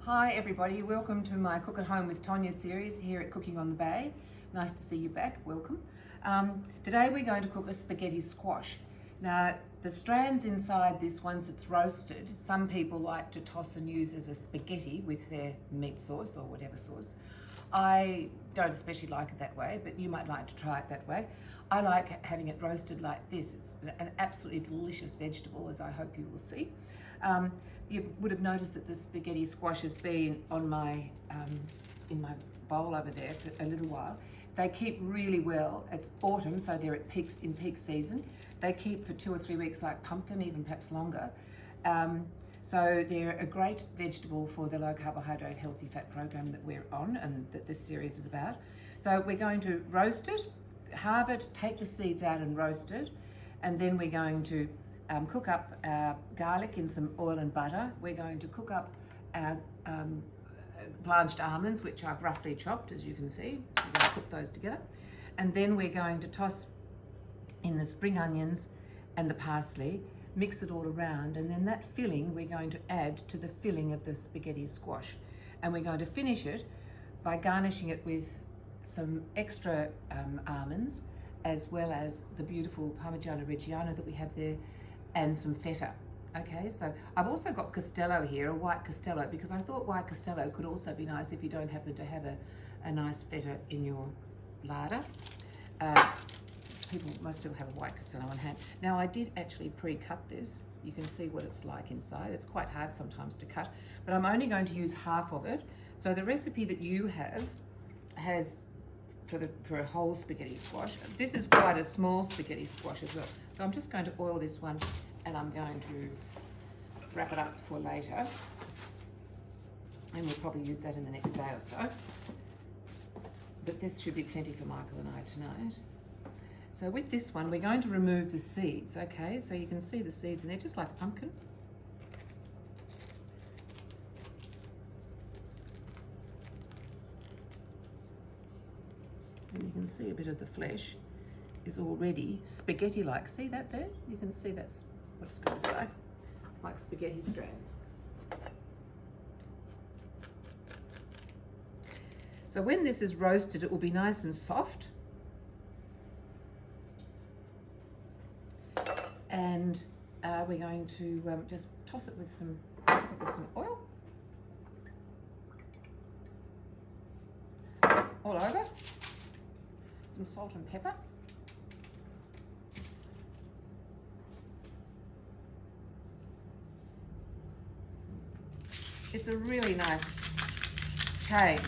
Hi everybody, welcome to my Cook at Home with Tonya series here at Cooking on the Bay. Nice to see you back, welcome. Today we're going to cook a spaghetti squash. Now the strands inside this, once it's roasted, some people like to toss and use as a spaghetti with their meat sauce or whatever sauce. I don't especially like it that way, but you might like to try it that way. I like having it roasted like this. It's an absolutely delicious vegetable, as I hope you will see. You would have noticed that the spaghetti squash has been on my in my bowl over there for a little while. They keep really well. It's autumn, so they're at in peak season. They keep for 2 or 3 weeks like pumpkin, even perhaps longer. So they're a great vegetable for the low carbohydrate healthy fat program that we're on and that this series is about. So we're going to roast it, halve it, take the seeds out and roast it, and then we're going to cook up our garlic in some oil and butter. We're going to cook up our blanched almonds, which I've roughly chopped, as you can see. We're going to cook those together. And then we're going to toss in the spring onions and the parsley, mix it all around, and then that filling we're going to add to the filling of the spaghetti squash. And we're going to finish it by garnishing it with some extra almonds, as well as the beautiful Parmigiano Reggiano that we have there, and some feta. Okay, so I've also got Castello here, a white Castello, because I thought white Castello could also be nice if you don't happen to have a nice feta in your larder. Most people have a white Castello on hand. Now I did actually pre-cut this. You can see what it's like inside. It's quite hard sometimes to cut, but I'm only going to use half of it. So the recipe that you have has for a whole spaghetti squash. This is quite a small spaghetti squash as well. So I'm just going to oil this one, and I'm going to wrap it up for later. And we'll probably use that in the next day or so. But this should be plenty for Michael and I tonight. So with this one, we're going to remove the seeds, okay? So you can see the seeds, and they're just like a pumpkin. And you can see a bit of the flesh is already spaghetti-like. See that there? You can see that's what it's going to be like spaghetti strands. So when this is roasted, it will be nice and soft. And we're going to just toss it with some oil all over, some salt and pepper. It's a really nice change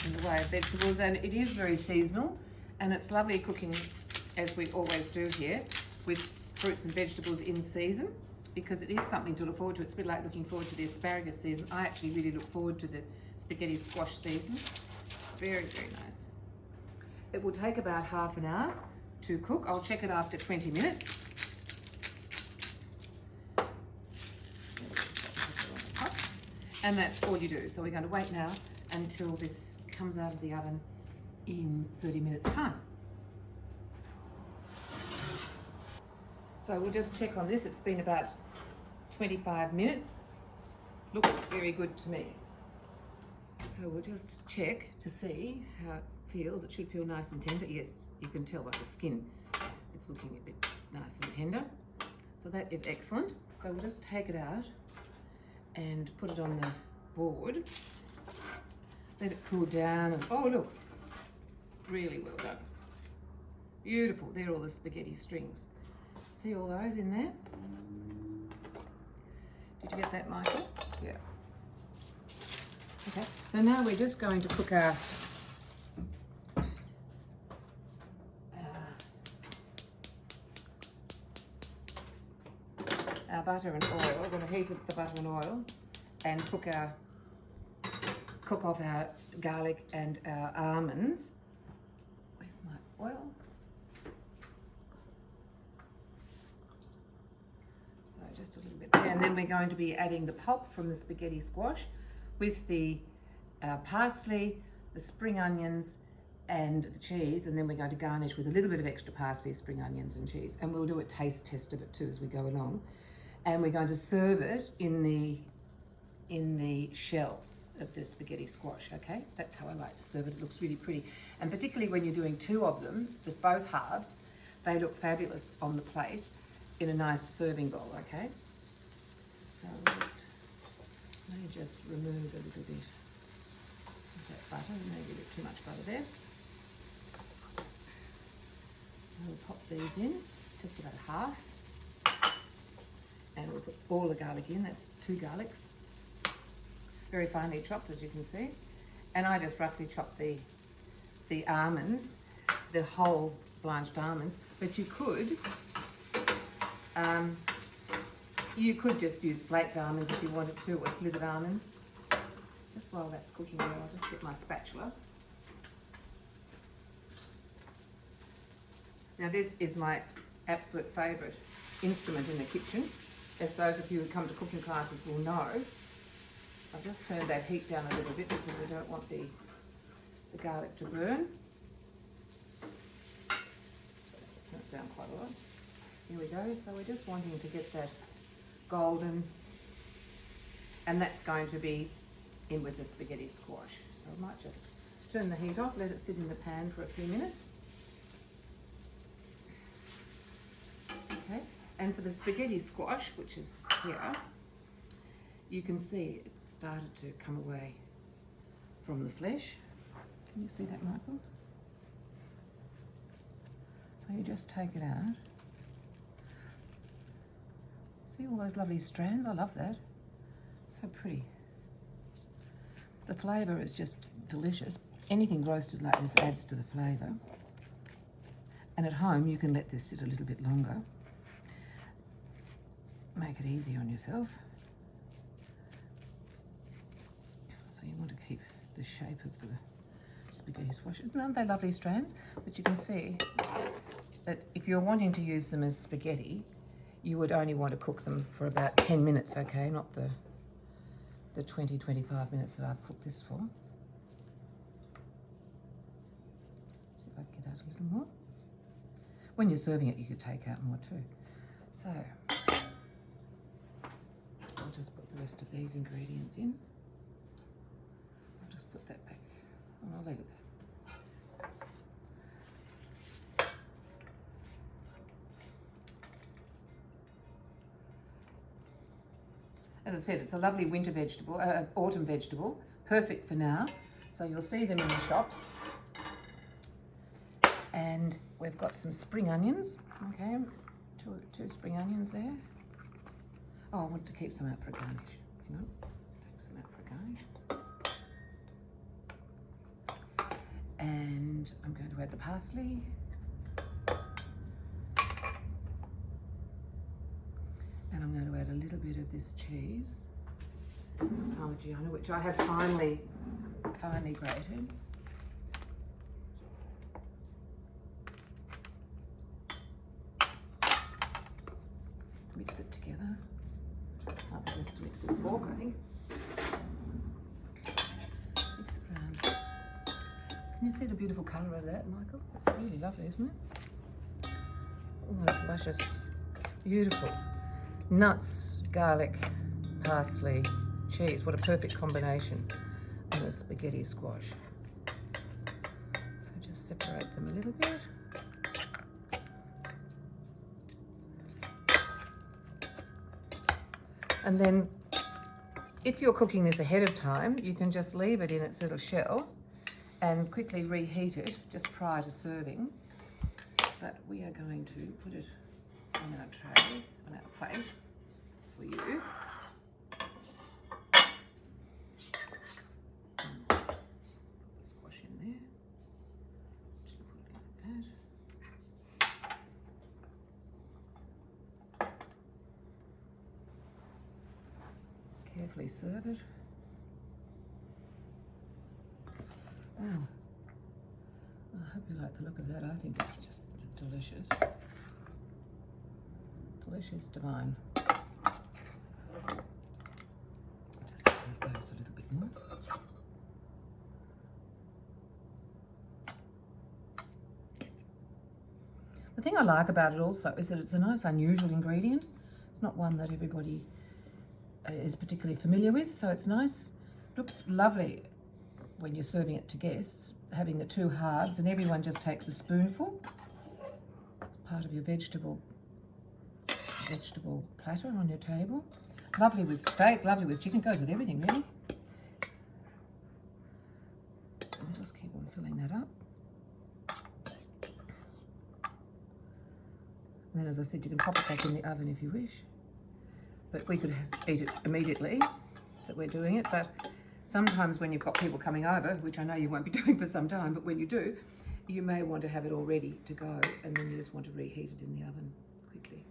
in the way of vegetables, and it is very seasonal, and it's lovely cooking, as we always do here, with fruits and vegetables in season, because it is something to look forward to. It's a bit like looking forward to the asparagus season. I actually really look forward to the spaghetti squash season. It's very, very nice. It will take about half an hour to cook. I'll check it after 20 minutes. And that's all you do. So we're going to wait now until this comes out of the oven in 30 minutes time. So we'll just check on this. It's been about 25 minutes. Looks very good to me. So we'll just check to see how it feels. It should feel nice and tender. Yes, you can tell by the skin. It's looking a bit nice and tender. So that is excellent. So we'll just take it out and put it on the board. Let it cool down. And oh, look, really well done. Beautiful. There are all the spaghetti strings. See all those in there? Did you get that, Michael? Yeah. Okay, so now we're just going to cook our butter and oil. We're going to heat up the butter and oil and cook off our garlic and our almonds. Where's my oil? So just a little bit there. And then we're going to be adding the pulp from the spaghetti squash with the parsley, the spring onions, and the cheese, and then we're going to garnish with a little bit of extra parsley, spring onions and cheese, and we'll do a taste test of it too as we go along. And we're going to serve it in the shell. of the spaghetti squash, okay? That's how I like to serve it. It looks really pretty. And particularly when you're doing two of them, with both halves, they look fabulous on the plate in a nice serving bowl, okay? So let me just remove a little bit of that butter, maybe a bit too much butter there. We'll pop these in, just about half. And we'll put all the garlic in, that's 2 garlics. Very finely chopped, as you can see. And I just roughly chopped the almonds, the whole blanched almonds, but you could just use flaked almonds if you wanted to, or slivered almonds. Just while that's cooking there, I'll just get my spatula. Now this is my absolute favourite instrument in the kitchen. As those of you who come to cooking classes will know, I've just turned that heat down a little bit because we don't want the garlic to burn. Turn it down quite a lot. Here we go. So we're just wanting to get that golden, and that's going to be in with the spaghetti squash. So I might just turn the heat off, let it sit in the pan for a few minutes. Okay, and for the spaghetti squash, which is here, you can see it started to come away from the flesh. Can you see that, Michael? So you just take it out. See all those lovely strands? I love that. So pretty. The flavour is just delicious. Anything roasted like this adds to the flavour. And at home you can let this sit a little bit longer. Make it easy on yourself. So you want to keep the shape of the spaghetti squash. Aren't they lovely strands? But you can see that if you're wanting to use them as spaghetti, you would only want to cook them for about 10 minutes, okay? Not the 20-25 minutes that I've cooked this for. See if I can get out a little more. When you're serving it, you could take out more too. So I'll just put the rest of these ingredients in. I'll just put that back. And I'll leave it there. As I said, it's a lovely winter vegetable, autumn vegetable, perfect for now. So you'll see them in the shops. And we've got some spring onions, okay, two spring onions there. Oh, I want to keep some out for a garnish, you know, take some out for a garnish. And I'm going to add the parsley. And I'm going to add a little bit of this cheese, Parmigiano, which I have finely grated. Mix it together. Might be just to mix with a fork, I think. Mix it around. Can you see the beautiful colour of that, Michael? It's really lovely, isn't it? All those luscious, beautiful nuts, garlic, parsley, cheese. What a perfect combination on a spaghetti squash. So just separate them a little bit. And then if you're cooking this ahead of time, you can just leave it in its little shell and quickly reheat it just prior to serving. But we are going to put it on our tray, on our plate for you. Put the squash in there. Just put it like that. Carefully serve it. Wow. I hope you like the look of that. I think it's just delicious. Delicious, divine. Just add those a little bit more. The thing I like about it also is that it's a nice unusual ingredient. It's not one that everybody is particularly familiar with, so it's nice. It looks lovely when you're serving it to guests, having the two halves, and everyone just takes a spoonful. It's part of your vegetable platter on your table. Lovely with steak, lovely with chicken, goes with everything really. I'll just keep on filling that up. And then, as I said, you can pop it back in the oven if you wish. But we could eat it immediately that we're doing it. But sometimes when you've got people coming over, which I know you won't be doing for some time, but when you do, you may want to have it all ready to go, and then you just want to reheat it in the oven quickly.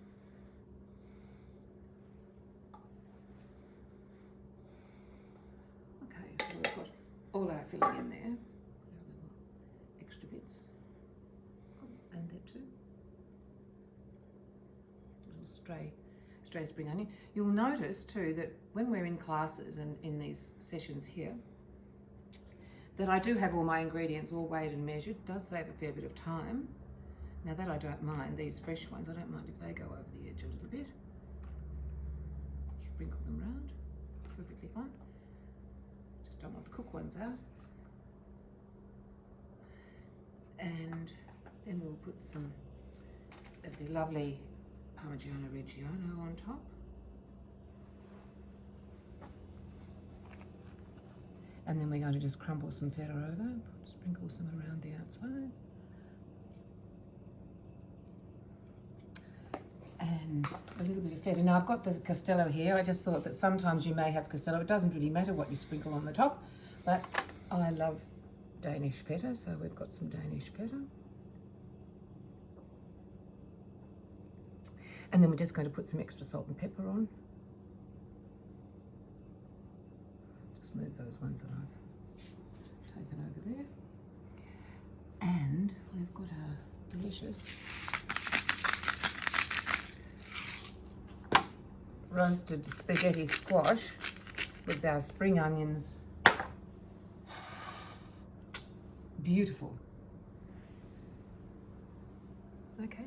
Okay, so we've got all our filling in there. Extra bits. And there too. Little stray spring onion. You'll notice too that when we're in classes and in these sessions here, that I do have all my ingredients all weighed and measured. It does save a fair bit of time. Now that I don't mind, these fresh ones, I don't mind if they go over the edge a little bit. Sprinkle them round, perfectly fine. Just don't want the cooked ones out. And then we'll put some of the lovely Parmigiano Reggiano on top. And then we're going to just crumble some feta over, sprinkle some around the outside. And a little bit of feta. Now I've got the Castello here. I just thought that sometimes you may have Castello. It doesn't really matter what you sprinkle on the top, but I love Danish feta, so we've got some Danish feta. And then we're just going to put some extra salt and pepper on. Just move those ones that I've taken over there. And we've got our delicious roasted spaghetti squash with our spring onions. Beautiful. Okay.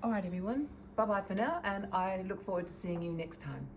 All right, everyone. Bye-bye for now, and I look forward to seeing you next time.